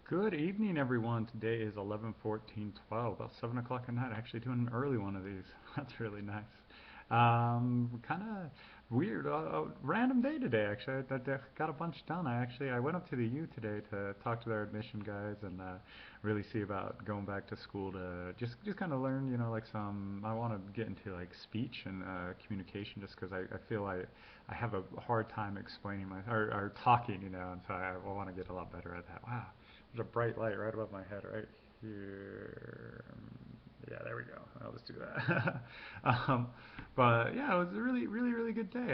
Good evening, everyone. Today is 11/14/12, about 7 o'clock at night. Actually, doing an early one of these. That's really nice. Kind of weird, random day today. Actually, I got a bunch done. I went up to the U today to talk to their admission guys and really see about going back to school to just kind of learn, like some. I want to get into like speech and communication, just because I feel I have a hard time explaining or talking, and so I want to get a lot better at that. Wow. There's a bright light right above my head right here. Yeah, there we go. I'll just do that. um, but yeah, it was a really, really, really good day.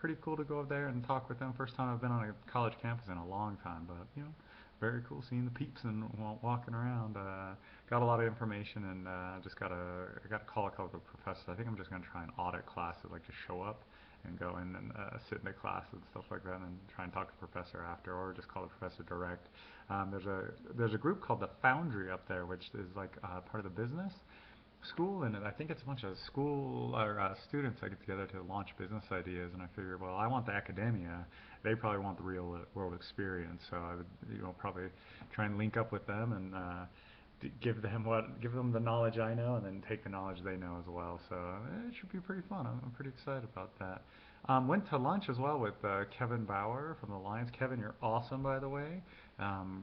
Pretty cool to go up there and talk with them. First time I've been on a college campus in a long time, but very cool seeing the peeps and walking around. Got a lot of information and I got to call a couple of professors. I think I'm just gonna try and audit classes, like just show up and go in and sit in the class and stuff like that, and try and talk to the professor after, or just call the professor direct. There's a group called the Foundry up there, which is like part of the business school, and I think it's a bunch of school or students that get together to launch business ideas. And I figure, well, I want the academia, they probably want the real world experience. So I would, probably try and link up with them and give them the knowledge I know, and then take the knowledge they know as well. So it should be pretty fun. I'm pretty excited about that. Went to lunch as well with Kevin Bauer from the Lions. Kevin, you're awesome, by the way.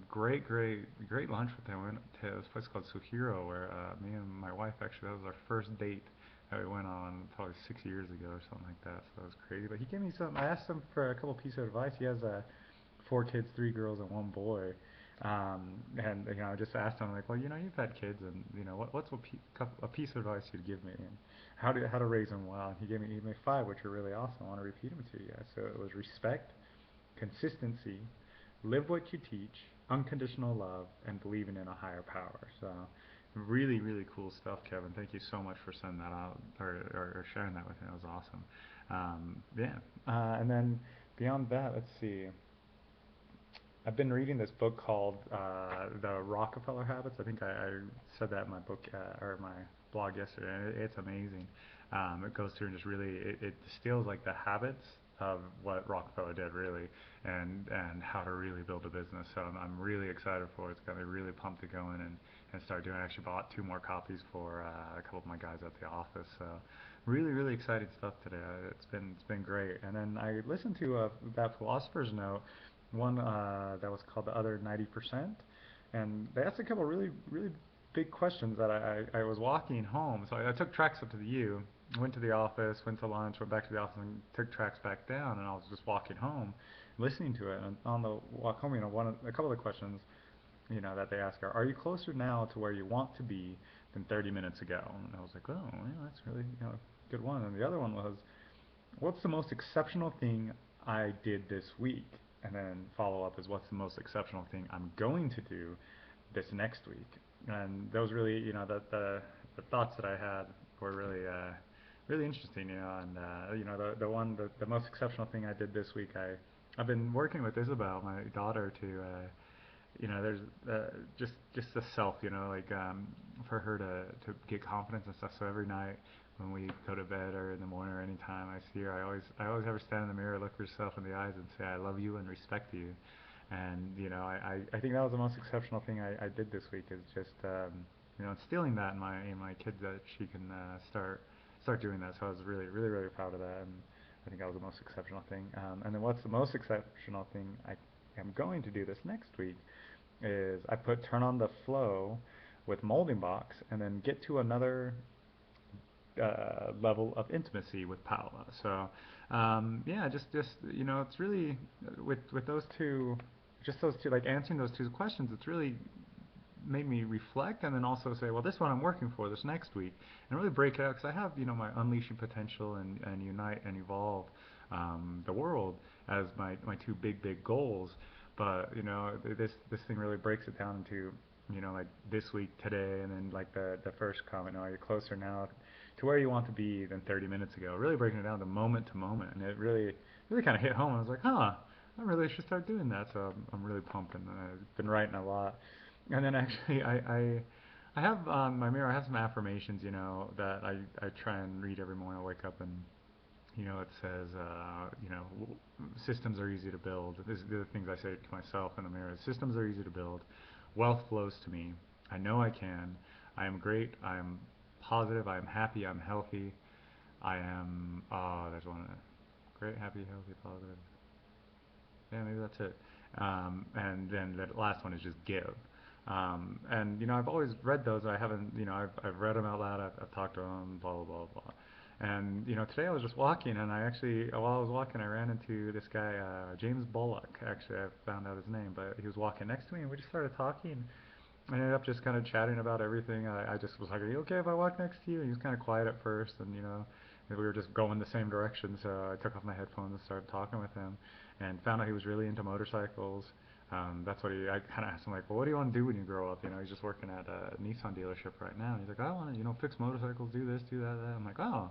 Great, great, great lunch with him. We went to this place called Suhiro, where me and my wife, actually, that was our first date that we went on probably 6 years ago or something like that. So it was crazy. But he gave me some. I asked him for a couple pieces of advice. He has four kids, three girls, and one boy. And I just asked him, like, well, you've had kids, and what's a piece of advice you'd give me, and how to raise them well. And he gave me five, which are really awesome. I want to repeat them to you guys. So it was respect, consistency, live what you teach, unconditional love, and believing in a higher power. So really, really cool stuff, Kevin. Thank you so much for sending that out, or sharing that with me. That was awesome. Yeah. And then beyond that, let's see. I've been reading this book called The Rockefeller Habits. I think I said that in my book or my blog yesterday. And it's amazing. It goes through and just really it distills like the habits of what Rockefeller did, really, and how to really build a business. So I'm really excited for it. It's got me really pumped to go in and start doing it. I actually bought two more copies for a couple of my guys at the office. So really, really exciting stuff today. It's been great. And then I listened to that Philosopher's Note one that was called The Other 90%, and they asked a couple really, really big questions that I was walking home. So I took tracks up to the U, went to the office, went to lunch, went back to the office, and took tracks back down. And I was just walking home, listening to it. And on the walk home, a couple of the questions, that they ask are you closer now to where you want to be than 30 minutes ago? And I was like, oh, that's really, a good one. And the other one was, what's the most exceptional thing I did this week? And then follow up is, what's the most exceptional thing I'm going to do this next week? And those really, the thoughts that I had were really, really interesting, and the most exceptional thing I did this week, I've been working with Isabel, my daughter, to there's just the self, like for her to get confidence and stuff. So every night when we go to bed or in the morning or anytime I see her, I always have her stand in the mirror, look herself in the eyes, and say I love you and respect you. And I think that was the most exceptional thing I did this week, is just instilling that in my kids, that she can start doing that. So I was really, really, really proud of that, and I think that was the most exceptional thing. And then what's the most exceptional thing I am going to do this next week is I put turn on the flow with Molding Box, and then get to another level of intimacy with Paola. So yeah, just it's really with those two, just those two, like answering those two questions, it's really made me reflect, and then also say, well, this one I'm working for this next week, and really break it out, because I have my unleashing potential and unite and evolve the world as my two big goals. But this thing really breaks it down into like this week, today, and then like the first comment, are you closer now to where you want to be than 30 minutes ago? Really breaking it down to moment, and it really kind of hit home. I was like, huh, I really should start doing that. So I'm really pumped, and I've been writing a lot. And then actually, I have on my mirror, I have some affirmations, that I try and read every morning. I wake up and, it says, systems are easy to build. These are the things I say to myself in the mirror. Systems are easy to build. wealth flows to me. I know I can. I am great. I am positive. I am happy. I'm healthy. I am. There's one. Great, happy, healthy, positive. Yeah, maybe that's it. And then the last one is just give. And I've always read those. I haven't, I've read them out loud. I've talked to them. Blah blah blah blah. And today I was just walking, and I actually, while I was walking, I ran into this guy, James Bullock. Actually, I found out his name, but he was walking next to me, and we just started talking. I ended up just kind of chatting about everything. I just was like, "Are you okay if I walk next to you?" And he was kind of quiet at first, and we were just going the same direction. So I took off my headphones and started talking with him, and found out he was really into motorcycles. That's what I kind of asked him, like, "Well, what do you want to do when you grow up?" He's just working at a Nissan dealership right now. And he's like, "I want to, fix motorcycles, do this, do that, that." I'm like, "Oh,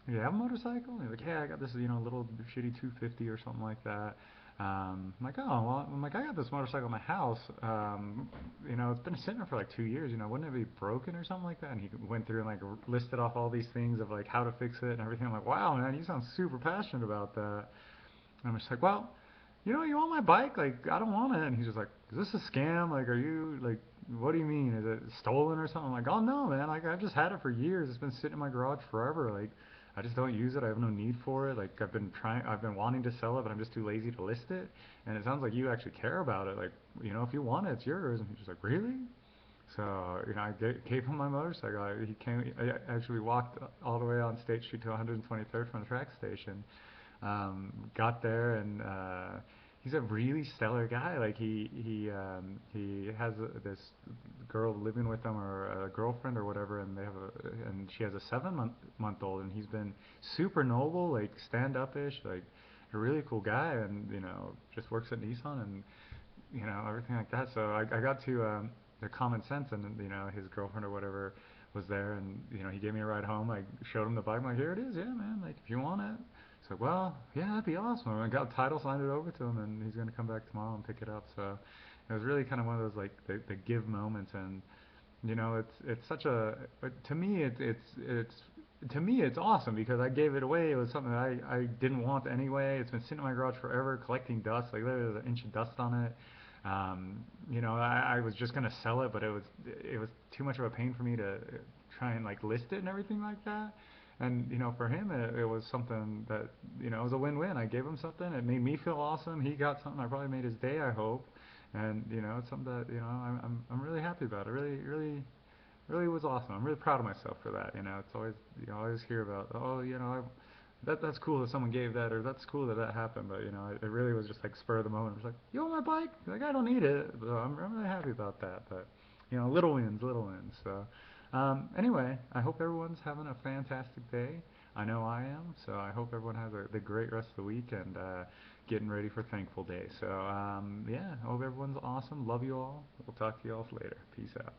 you have a motorcycle?" And he's like, "Yeah, I got this, little shitty 250 or something like that." I'm like, "Oh, well," I'm like, "I got this motorcycle in my house. It's been sitting there for like 2 years. Wouldn't it be broken or something like that?" And he went through and like listed off all these things of like how to fix it and everything. I'm like, "Wow, man, you sound super passionate about that." And I'm just like, "Well, you want my bike? Like, I don't want it." And he's just like, "Is this a scam? Like, are you like, what do you mean? Is it stolen or something?" I'm like, "Oh no, man. Like, I've just had it for years. It's been sitting in my garage forever. Like, I just don't use it. I have no need for it. Like, I've been wanting to sell it, but I'm just too lazy to list it. And it sounds like you actually care about it. Like, if you want it, it's yours." And he's just like, "Really?" So, I gave him my motorcycle. He came. I actually walked all the way on State Street to 123rd from the track station. Got there, and he's a really stellar guy. Like he has this girl living with him, or a girlfriend or whatever, and and she has a 7-month old, and he's been super noble, like stand up ish, like a really cool guy, and just works at Nissan, and everything like that. So I got to the Common Sense, and his girlfriend or whatever was there, and he gave me a ride home. I showed him the bike. I'm like, "Here it is, yeah, man. Like, if you want it." He's like, "Well, yeah, that'd be awesome." And I got the title, signed it over to him, and he's gonna come back tomorrow and pick it up. So it was really kind of one of those like the give moments, and it's such a to me it's to me it's awesome because I gave it away. It was something that I didn't want anyway. It's been sitting in my garage forever, collecting dust. Like there's an inch of dust on it. I was just gonna sell it, but it was too much of a pain for me to try and like list it and everything like that. And for him, it was something that it was a win-win. I gave him something. It made me feel awesome. He got something. I probably made his day, I hope. And it's something that I'm really happy about. It really really really was awesome. I'm really proud of myself for that. It's always I always hear about, oh, that's cool that someone gave that, or that's cool that that happened. But it really was just like spur of the moment. It was like, "You want my bike?" Like, I don't need it, but I'm really happy about that. But little wins, little wins. So anyway, I hope everyone's having a fantastic day. I know I am. So I hope everyone has the great rest of the week, and getting ready for Thankful Day. So yeah, I hope everyone's awesome. Love you all. We'll talk to you all later. Peace out.